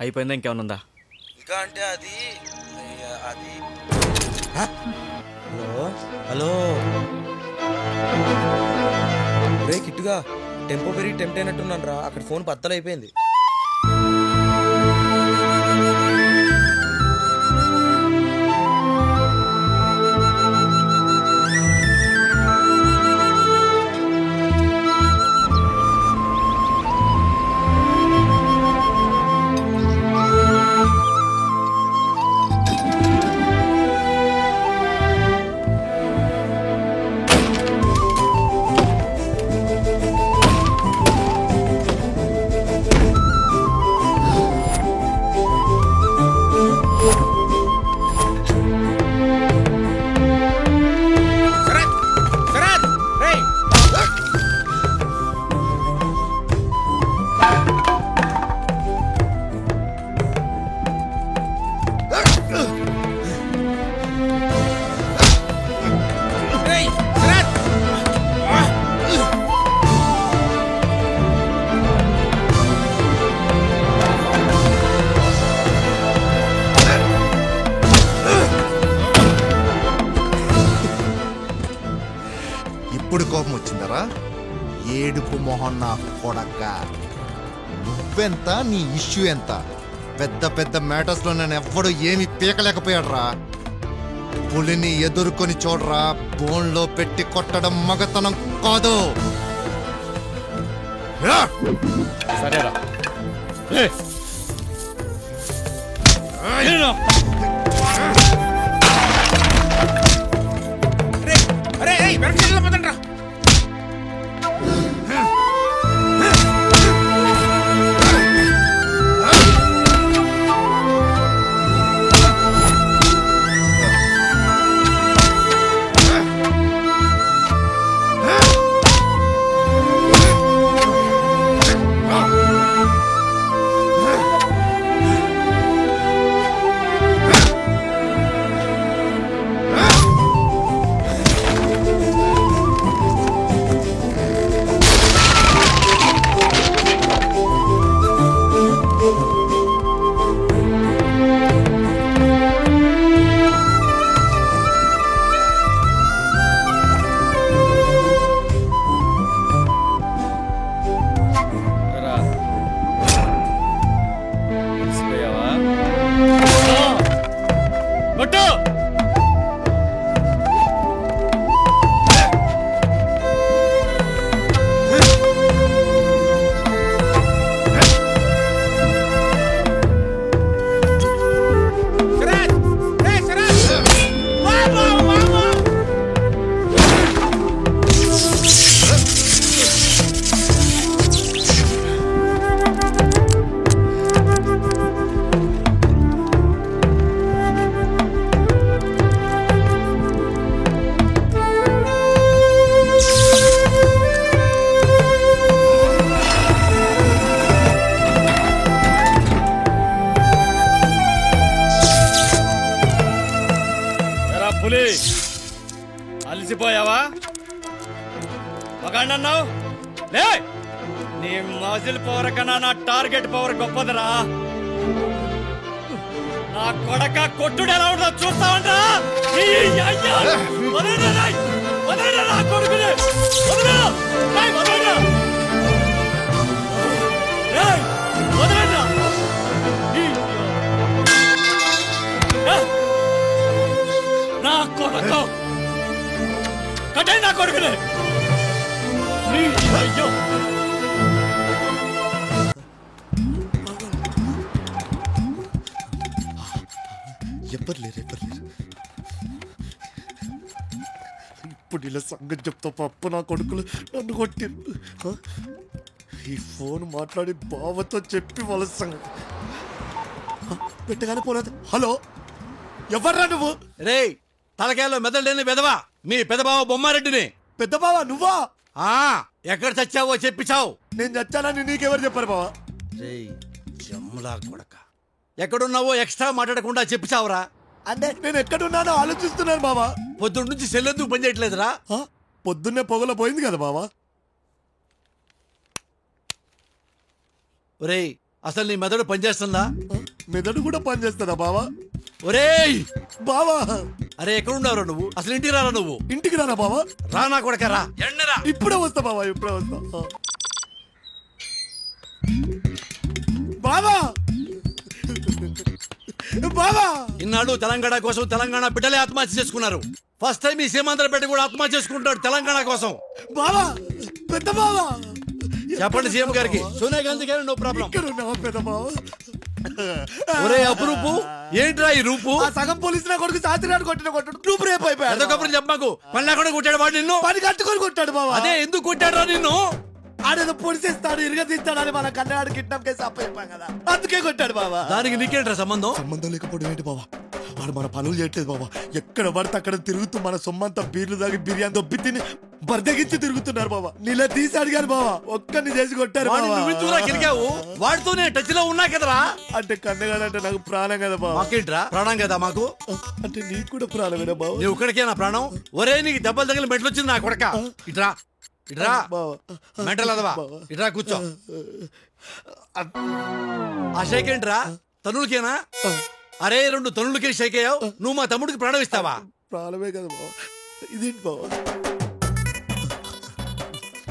అయిపోయిందా ఇంకేమన్నా ఉందా? ఇంకా అంటే అది అది హలో హలో రే కిట్టుగా టెంపో పెరిగి టెంప్ట్ అయినట్టున్నాను రా. అక్కడ ఫోన్ బద్దలైపోయింది. ఇప్పుడు కోపం వచ్చిందరా? ఏడుపు మొహం నా కొడక. నువ్వెంత, నీ ఇష్యూ ఎంత? పెద్ద పెద్ద మ్యాటర్స్ లో నేను ఎవ్వడు ఏమి పీకలేకపోయాడు రా. పులిని ఎదుర్కొని చూడరా. బోన్లో పెట్టి కొట్టడం మగతనం కాదు. సరేరా పులి అలసిపోయావా? మగాణ్ణన్నావు లే. నీ మజిల్ పవర్ కన్నా నా టార్గెట్ పవర్ గొప్పదరా. నా కొడక కొట్టుడు ఎలా ఉంటుందో చూస్తావంటా? నా కొడుకుని నా కొడుకు కట్టే. నా కొడుకునే అయ్యో ఎవ్వరు లేరు. ఇప్పుడు ఇలా సంగతి చెప్తా పప్పు. నా కొడుకులు నన్ను కొట్టిరు. ఈ ఫోన్ మాట్లాడి బావతో చెప్పి వాళ్ళ సంగతి పెట్టగానే పోలేదు. హలో, ఎవర్రా నువ్వు? రే తలకాయలో మెదడులేని పెదవా, మీ పెదబావ బొమ్మారెడ్డిని. పెద్దబావా నువ్వా? ఎక్కడ చచ్చావో చెప్పి చావు. నేను చచ్చానని నీకెవరు చెప్పారు బావా? రే జమ్ములా కొడక, ఎక్కడున్నావో ఎక్స్ట్రా మాట్లాడకుండా చెప్పి చావురా. అంటే నేను ఎక్కడున్నానో ఆలోచిస్తున్నాను బావా. పొద్దున్న నుంచి సెల్లెందుకు పని చేయట్లేదురా? పొద్దున్నే పొగలో పోయింది కదా బావా. ఒరేయ్ అసలు నీ మెదడు పనిచేస్తుందా? మెదడు కూడా పనిచేస్తుందా బావా? ఒరేయ్ బావా అరే ఎక్కడున్నావు నువ్వు? అసలు ఇంటికి రారా నువ్వు? ఇంటికి రానా బావా? రానా కొడక రా. ఎండరా. ఇప్పుడే వస్తా బావా, ఇప్పుడే వస్తా. బావా బావా ఇన్నాడు తెలంగాణ కోసం తెలంగాణ బిడ్డలే ఆత్మహత్య చేసుకున్నారు. ఫస్ట్ టైం ఈ సీమాంధ్ర బిడ్డ కూడా ఆత్మహత్య చేసుకుంటాడు తెలంగాణ కోసం. బావా పెద్ద బావా చెప్పండి సీఎం గారికి. సోనియా గాంధీ గారు నో ప్రాబ్లం. ఇక్కడ ఉన్నావా పెద్ద బావా? ఒరే అపురూపు ఏంట్రా ఈ రూపు? ఆ సగం పోలీసు నా కొడుకు సాత్రినాడు కొట్టిన కొట్టాడు. నువ్వు రేపు అయిపోయాడు. అదొకప్పుడు చెప్పమాకు. పని లేకుండా కొట్టాడు వాడు నిన్ను. పని కట్టుకొని కొట్టాడు బావా. అదే ఎందుకు కొట్టాడు నిన్ను? ఆడేదో పొడిసేస్తాడు, ఇరగదీస్తాడని మన కన్నవాడు కిడ్నాప్ కేసు అప్పచెప్పాం కదా, అందుకే కొట్టాడు బావా. దానికి నీకేంట్రా సంబంధం? సంబంధం లేకపోవడం ఏంటి బావా? వాడు మన పనులు చేయట్లేదు బావా. ఎక్కడ పడితే అక్కడ తిరుగుతూ మన సొమ్మంతా బీర్లు తాగి బిర్యానీ దొబ్బి తిని బర్దగించి తిరుగుతున్నారు బావా. నీలా తీసి అడిగాను బావా, ఒక్కరిని చేసి కొట్టారు వాడిని బావా. నువ్వు ఎందుకురా కిరికావు? వాడితోనే టచ్ లో ఉన్నా కదరా. అంటే కన్నగాడంటే నాకు ప్రాణం కదా బావా. మాకేంట్రా ప్రాణం కదా మాకు? అంటే నీకు కూడా ప్రాణమేనా బావా? నువ్వు ఒక్కడికే నా ప్రాణం. ఒరే నీకు దెబ్బలు తగిలి మెట్లు వచ్చింది నా కొడక. ఇట్రా ఇట్రా బావా. మెంటల్ అదవా. ఇట్రా కూర్చో. ఆ షేక్ ఏంట్రా? తనులకేనా? అరే 2 తనులకి షేక్ అయ్యావు. నువ్వు మా తమ్ముడికి ప్రాణం ఇస్తావా? ప్రాణమే కదా బావా. ఇదేంటి బావా?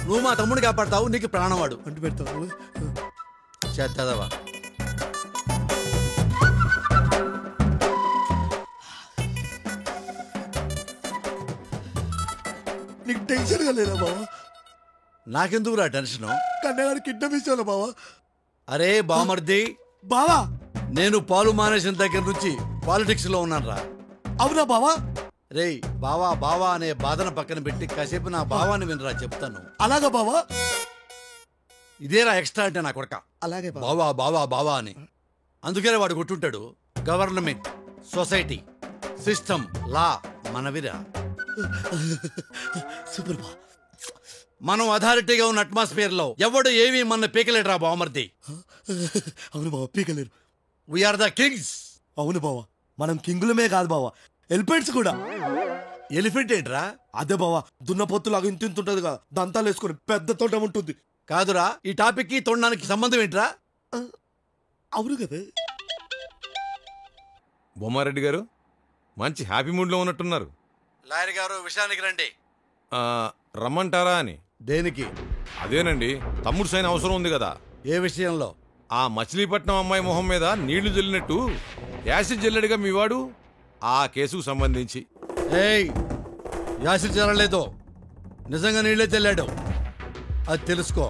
నువ్వు మా తమ్ముడిని కాపాడతావు, నీకు ప్రాణం వాడు. అంటు పెడతావు చేద్దవా. నీకు టెన్షన్ గా లేదా బావా? నాకెందుకురా టెన్షన్? కన్నగాడు కిడ్నాప్ ఇచ్చాను బావా. అరే బామర్ది, బావా నేను పాలు మానేసిన దగ్గర నుంచి పాలిటిక్స్ లో ఉన్నాను రా. అవునా బావా? రేయ్ బావా బావా అనే బాధను పక్కన పెట్టి కాసేపు నా భావాన్ని వినరా చెప్తాను. అలాగా బావా? ఇదేరా ఎక్స్ట్రా అంటే నా కొడక. అలాగే బావా. బావా బావా బావా అని. అందుకనే వాడు కొట్టుంటాడు. గవర్నమెంట్, సొసైటీ, సిస్టమ్, లా మనవిరా. సూపర్ బా. మనం అథారిటీగా ఉన్న అట్మాస్ఫియర్ లో ఎవడు ఏమీ మన పీకలేడురా బామర్ది. అవును బావా, పీకలేరు. We are the Kings. అవును బావా, మనం కింగులమే కాదు బావా, ఎలిఫెంట్స్ కూడా. ఎలిఫెంట్ ఏంట్రా? అదే బావా, దున్నపోతులాగా ఇంత ఉంటది కదా, దంతాలు వేసుకుని పెద్ద తోట ఉంటుంది. కాదురా, ఈ టాపిక్ కి తొండడానికి సంబంధం ఏంట్రా? అవును కదా. బొమ్మారెడ్డి గారు మంచి హ్యాపీ మూడ్లో ఉన్నట్టున్నారు. లాయర్ గారు విషయానికి రండి. రమ్మంటారా అని? దేనికి? అదేనండి, తమ్ముడు సైన్ అవసరం ఉంది కదా. ఏ విషయంలో? ఆ మచిలీపట్నం అమ్మాయి మొహం మీద నీళ్లు జల్లినట్టు యాసిడ్ జల్లడిగా మీవాడు, ఆ కేసుకు సంబంధించి. ఏయ్, యాసిడ్ చల్లలేదు, నిజంగా నీళ్లే చెల్లాడు. అది తెలుసుకో.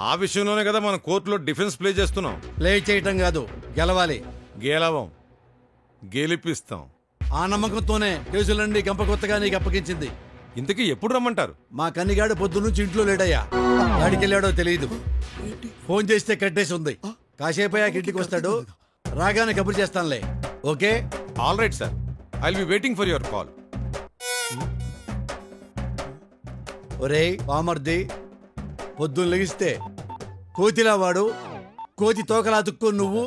ఆ విషయంలోనే కదా మనం కోర్టులో డిఫెన్స్ ప్లే చేస్తున్నాం. ప్లే చేయటం కాదు, గెలవాలి. గెలవం, గెలిపిస్తాం. ఆ నమ్మకంతోనే కేసులన్నీ గంప కొత్తగా నీకు అప్పగించింది. ఇంతకీ ఎప్పుడు రమ్మంటారు? మా కన్నిగాడు పొద్దున్నుంచి ఇంట్లో లేడయ్యా. ఎక్కడికెళ్ళాడో తెలియదు. ఫోన్ చేస్తే కట్టేసి ఉంది. కాసేపు అయ్యాక ఇంటికి వస్తాడు. రాగానే కబురు చేస్తానులే. Okay? All right sir, I will be waiting for your call. ఒరేయ్ బామర్ది, పొద్దున్న లెగిస్తే కోతిలా వాడు, కోతి తోకలా తుక్కొని నువ్వు,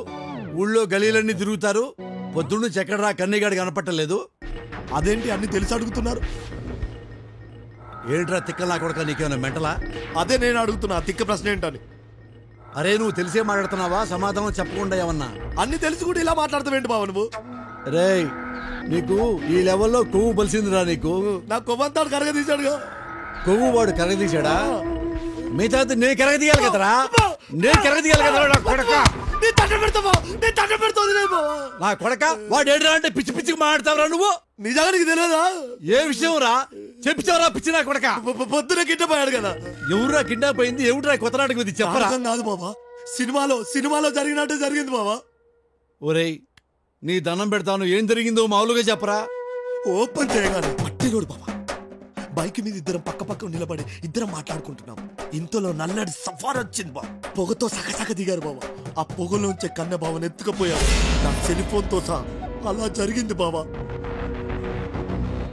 ఊళ్ళో గలీలన్నీ తిరుగుతారు. పొద్దున్నుంచి ఎక్కడరా కన్నిగాడు కనపట్టలేదు. అదేంటి అన్ని తెలిసి అడుగుతున్నారు? ఏంట్రా తిక్కలా కొడక, నీకేమైనా మెంటలా? అదే నేను అడుగుతున్నా, తిక్క ప్రశ్న ఏంటని. అరే నువ్వు తెలిసే మాట్లాడుతున్నావా? సమాధానం చెప్పకుండా ఏమన్నా? అన్ని తెలిసి కూడా ఇలా మాట్లాడతావేంటి బావ నువ్వు? రేయ్, నీకు ఈ లెవెల్లో కొవ్వు బలిసిందిరా. నీకు నా కొవ్వంతాడు కరగ తీశాడుగా. కొవ్వు వాడు కరగదీశాడా? మిగతా నేను కరగదీయాలి కదరా. నేను కరగదీయాలి కదరా నా కొడక. నా కొడక వాడు ఏడురా అంటే పిచ్చి పిచ్చికి మాట్లాడతావురా నువ్వు. నిజానికి తెలియదా? ఏ విషయం రా? చెప్తావరా పిచ్చి నా కొడక. పొద్దున కిడ్నాప్ అయ్యాడు కదా. ఎవరురా కిడ్నాప్ అయింది? ఎవరురా కొత్త నాటకం ఇది? చెప్పరా. కాదు బాబా, సినిమాలో జరిగినట్టు జరిగింది బాబా. ఒరేయ్, నీ దండం పెడతాను, ఏం జరిగిందో మామూలుగా చెప్పరా. ఓపెన్ చేయగానే పట్టిలోడు బాబా. బైక్ మీద ఇద్దరం పక్క నిలబడి ఇద్దరం మాట్లాడుకుంటున్నాం. ఇంతలో నల్లడి సఫార్ వచ్చింది బా. పొగతో సగసగ దిగారు బాబా. ఆ పొగలోంచే కన్న బావని ఎత్తుకపోయారు నా సెల్ ఫోన్ తో సహా. అలా జరిగింది బాబా.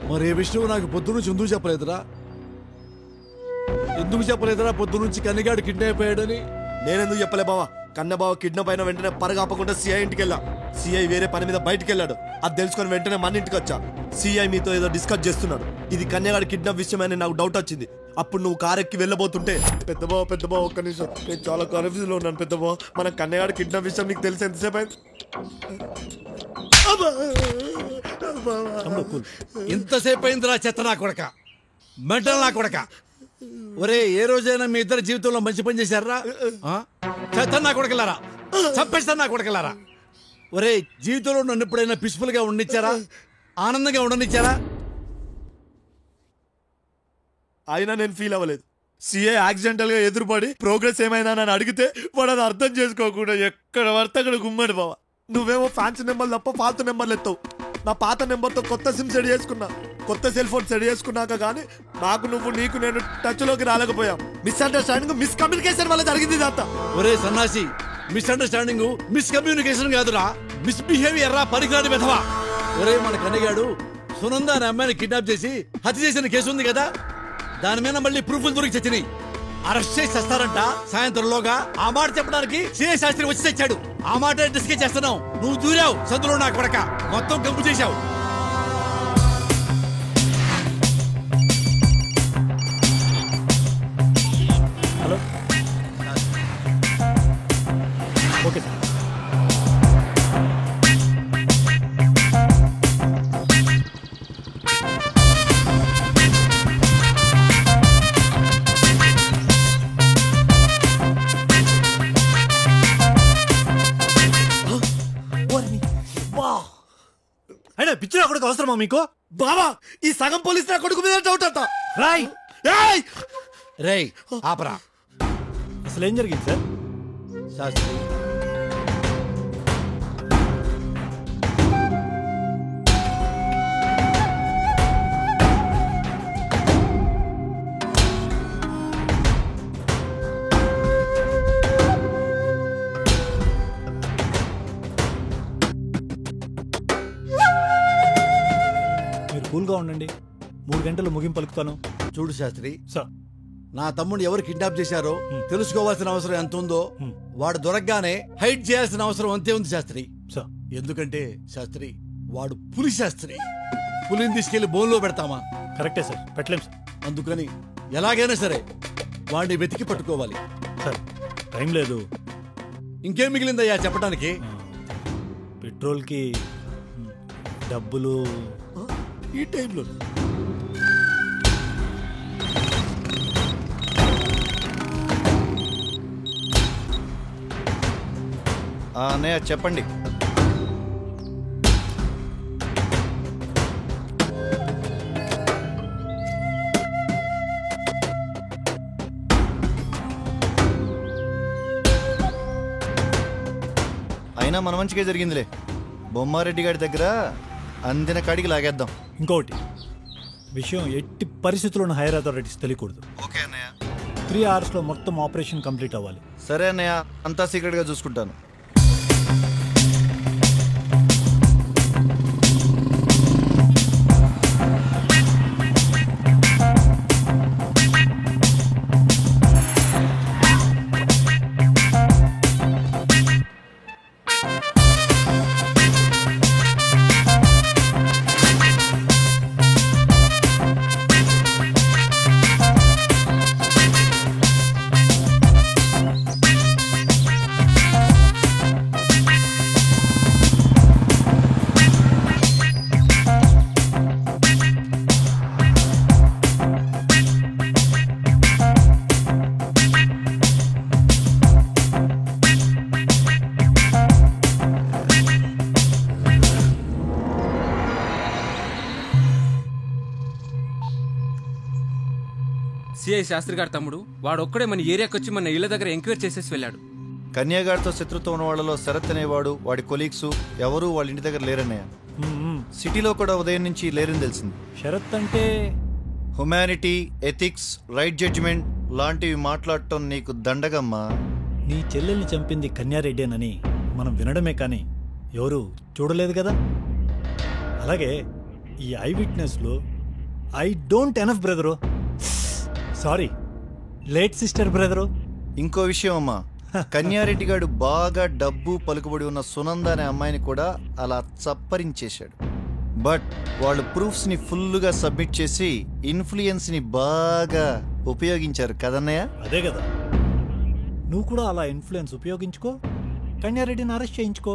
మరి ఏ విషయం నాకు పొద్దునుంచి ఎందుకు చెప్పలేదురా? ఎందుకు చెప్పలేదురా పొద్దునుంచి కన్నిగాడు కిడ్నాప్ అయ్యాడని? నేనెందుకు చెప్పలే బావా? కన్నబావ కిడ్నాప్ అయిన వెంటనే పరగాపకుండా సిఐ ఇంటికి వెళ్ళా. సిఐ వేరే పని మీద బయటికి వెళ్ళాడు. అది తెలుసుకొని వెంటనే మన ఇంటికి వచ్చా. సిఐ మీతో ఏదో డిస్కస్ చేస్తున్నాడు. ఇది కన్యాగాడి కిడ్నాప్ విషయమని నాకు డౌట్ వచ్చింది. అప్పుడు నువ్వు కార్ ఎక్కి వెళ్ళబోతుంటే పెద్ద బావ ఒక్క నిమిషం, నేను చాలా కన్ఫ్యూజ్ లో ఉన్నాను పెద్ద బావ. మన కన్యాగాడి కిడ్నాప్ విషయం నీకు తెలిసి ఎంతసేపు అయింది? ఇంతసేపు అయిందిరా చెత్త నా కొడక, మెంటల్ నా కొడక. ఒరే ఏ రోజైనా మీ ఇద్దరు జీవితంలో మంచి పని చేశారా? చెత్త నా కొడకలారా, చంపేస్తా నా కొడకలారా. ఒరే జీవితంలో నన్ను ఎప్పుడైనా పీస్ఫుల్ గా ఉండనిచ్చారా? ఆనందంగా ఉండనిచ్చారా? అయినా నేను ఫీల్ అవ్వలేదు. సిఏ యాక్సిడెంటల్ గా ఎదురుపడి ప్రోగ్రెస్ ఏమైనా అని అడిగితే వాడు అది అర్థం చేసుకోకుండా ఎక్కడ పడితే అక్కడ గుమ్మడి బావ. నువ్వేమో ఫ్యాన్సీ నెంబర్లు తప్ప ఫాల్తు నెంబర్లు ఎత్తావు. నా పాత నెంబర్తో కొత్త సిమ్ సెట్ చేసుకున్నా, కొత్త సెల్ ఫోన్ సెట్ చేసుకున్నాక కానీ నీకు నేను టచ్ లోకి రాలేకపోయాం. మిస్అండర్స్టాండింగ్, మిస్కమ్యూనికేషన్ వల్ల జరిగింది ఇదంతా. ఒరే సన్నాసి, మిస్అండర్స్టాండింగ్ మిస్కమ్యూనికేషన్ కాదురా, మిస్బిహేవియర్ రా, పనికిరాని విధవా. ఒరే మన కన్నగాడు సునంద అనే అమ్మాయిని కిడ్నాప్ చేసి హత్య చేసిన కేసు ఉంది కదా, దాని మీద మళ్ళీ ప్రూఫ్లు దొరికి చచ్చినాయి. అరెస్ట్ చేసి చేస్తారంట సాయంత్రంలోగా. ఆ మాట చెప్పడానికి సిఐ శాస్త్రి వచ్చి తెచ్చాడు. ఆ మాట డిస్కస్ చేస్తున్నావు, నువ్వు దూరావు సందులో నా కొడక, మొత్తం గంపు చేశావు. Hello, okay sir. అయినా పిచ్చి నా కొడుకు అవసరమా మీకు? బావా ఈ సగం పోలీసు నా కొడుకు మీద డౌట్ అంట. రాయ్ రేయ్ ఆపరా. అసలు ఏం జరిగింది సార్? శాస్త్రి మీరు కూల్గా ఉండండి, 3 గంటలు ముగింపు పలుకుతాను. చూడు శాస్త్రి, సార్ నా తమ్ముడు ఎవరు కిడ్నాప్ చేశారో తెలుసుకోవాల్సిన అవసరం ఎంత ఉందో వాడు దొరకగానే హైడ్ చేయాల్సిన అవసరం అంతే ఉంది శాస్త్రి. సార్ ఎందుకంటే శాస్త్రి వాడు పులి శాస్త్రి. పులిని తీసుకెళ్లి బోన్లో పెడతామా? కరెక్టే సార్, పెట్టలేం సార్. అందుకని ఎలాగైనా సరే వాడిని వెతికి పట్టుకోవాలి. సార్ టైం లేదు. ఇంకేం మిగిలిందయ్యా చెప్పడానికి? పెట్రోల్కి డబ్బులు ఈ టైంలో అన్నయ్య చెప్పండి. అయినా మన మంచిగా జరిగిందిలే. బొమ్మారెడ్డి గారి దగ్గర అందిన కాడికి లాగేద్దాం. ఇంకొకటి విషయం, ఎట్టి పరిస్థితుల్లోనూ హైయర్ అథారిటీస్ తెలియకూడదు. ఓకే అన్నయ్య. 3 అవర్స్లో మొత్తం ఆపరేషన్ కంప్లీట్ అవ్వాలి. సరే అన్నయ్య, అంతా సీక్రెట్గా చూసుకుంటాను. సిఐ శాస్త్రి గారి తమ్ముడు వాడొక్కడే మన ఏరియాకి వచ్చి మన ఇళ్ల దగ్గర ఎంక్వైరీ చేసేసి వెళ్ళాడు. కన్యాగాడితో శత్రుత్వం ఉన్న వాళ్ళలో శరత్ అనేవాడు, వాడి కొలీగ్స్ ఎవరు వాళ్ళ ఇంటి దగ్గర లేరన్నయ్య. సిటీలో కూడా ఉదయం నుంచి లేరని తెలిసింది. షరత్ అంటే హ్యుమానిటీ, ఎథిక్స్, రైట్ జడ్జిమెంట్ లాంటివి మాట్లాడటం నీకు దండగమ్మా. నీ చెల్లెల్ని చంపింది కన్యారెడ్డేనని మనం వినడమే కానీ ఎవరు చూడలేదు కదా. అలాగే ఈ ఐ విట్నెస్లో I don't enough brother, sorry late sister brother. ఇంకో విషయం అమ్మా, కన్యారెడ్డి గారు బాగా డబ్బు పలుకుబడి ఉన్న సునంద అనే అమ్మాయిని కూడా అలా చప్పరించేశాడు. బట్ వాళ్ళు ప్రూఫ్స్ ని ఫుల్గా సబ్మిట్ చేసి ఇన్ఫ్లుయెన్స్ ని బాగా ఉపయోగించారు కదన్నయ్య. అదే కదా, నువ్వు కూడా అలా ఇన్ఫ్లుయెన్స్ ఉపయోగించుకో, కన్యారెడ్డిని అరెస్ట్ చేయించుకో.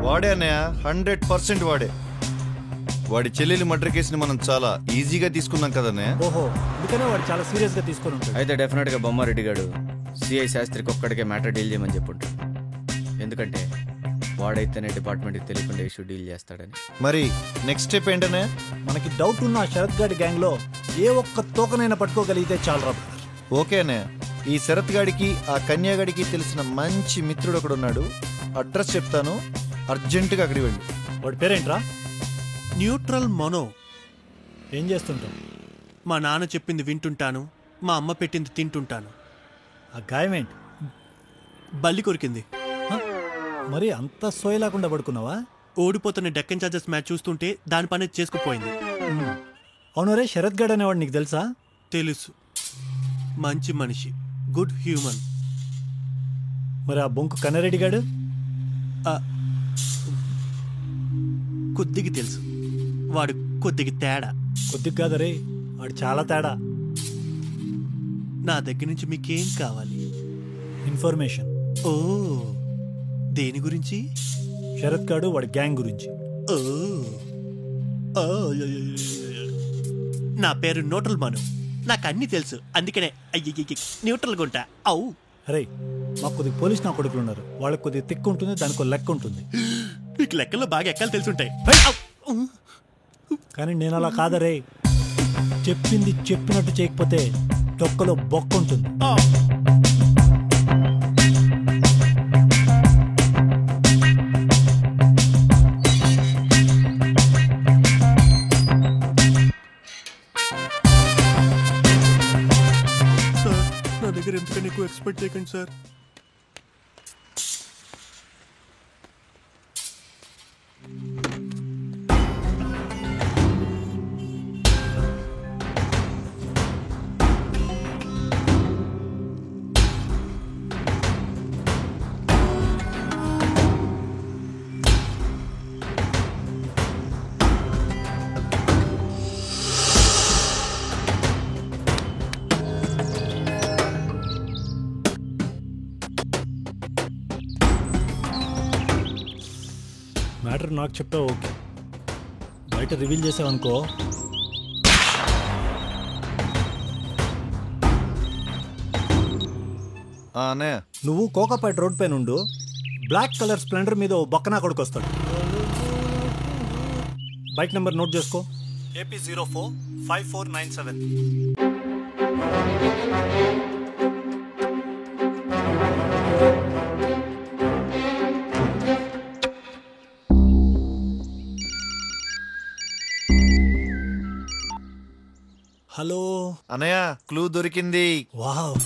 వాడే అన్నయ్య, 100% వాడే. వాడి చెల్లెలి మర్డర్ కేసుని మనం చాలా ఈజీగా తీసుకున్నాం కదన్నయ్య. ఓహో, అందుకనే వాడు చాలా సీరియస్ గా తీసుకొని ఉంటాడు. అయితే డెఫినెట్ గా బొమ్మారెడ్డి గారు సిఐ శాస్త్రికి ఒక్కడికే మ్యాటర్ డీల్ చేయమని చెప్పుంటాడు. ఎందుకంటే వాడైతేనే డిపార్ట్మెంట్కి తెలియకుండా ఇష్యూ డీల్ చేస్తాడని. మరి నెక్స్ట్ స్టెప్ ఏంటనే? మనకి డౌట్ ఉన్న శరత్ గాడి గ్యాంగ్ లో ఏ ఒక్క తోకనైనా పట్టుకోగలిగితే చాలు రా. ఓకేనే, ఈ శరత్ గాడికి ఆ కన్యాగాడికి తెలిసిన మంచి మిత్రుడు ఒకడు ఉన్నాడు. అడ్రస్ చెప్తాను, అర్జెంటుగా అక్కడికి వెళ్ళి. వాడి పేరేంట్రా? న్యూట్రల్ మనో. ఏం చేస్తుంటావు? మా నాన్న చెప్పింది వింటుంటాను, మా అమ్మ పెట్టింది తింటుంటాను. ఆ గాయం ఏంటి? బల్లి కొరికింది. మరి అంత సోయ లేకుండా పడుకున్నావా? ఓడిపోతున్న డెక్కన్ చార్జర్స్ మ్యాచ్ చూస్తుంటే దాని పని చేసుకుపోయింది. అవునరే, శరత్ గడ్ అనేవాడు నీకు తెలుసా? తెలుసు, మంచి మనిషి, గుడ్ హ్యూమన్. మరి ఆ బొంకు కన్నారెడ్డి గాడు? కొద్దిగా తెలుసు, వాడు కొద్దిగా తేడా. కొద్దిగా కాదరే, వాడు చాలా తేడా. నా దగ్గర నుంచి మీకేం కావాలి? ఇన్ఫర్మేషన్. ఓ, దేని గురించి? శరత్ గాడు వాడి గ్యాంగ్ గురించి. నా పేరు న్యూట్రల్ మను, నాకు అన్ని తెలుసు, అందుకనే న్యూట్రల్ గుంటా. అవు అరే, మాకు కొద్దిగా పోలీస్ నా కొడుకులు ఉన్నారు, వాళ్ళకి కొద్దిగా తిక్కు ఉంటుంది, దానికి లెక్క ఉంటుంది. మీకు లెక్కల్లో బాగా ఎక్కలు తెలుసుంటాయి. కానీ నేను అలా కాదరే, చెప్పింది చెప్పినట్టు చేయకపోతే తొక్కలో బొక్క ఉంటుంది. నా దగ్గర ఎందుకని ఎక్కువ ఎక్స్పెక్ట్ చేయకండి సార్. మ్యాటర్ నాకు చెప్పావు ఓకే, బయట రివీల్ చేసావనుకో నువ్వు కోకాపేట రోడ్ పైన ఉండు, బ్లాక్ కలర్ స్ప్లెండర్ మీద ఓ బక్కనా కొడుకు వస్తాడు. బైక్ నెంబర్ నోట్ చేసుకో, AP 045497. హలో అన్నయ్య, క్లూ దొరికింది. వావ్,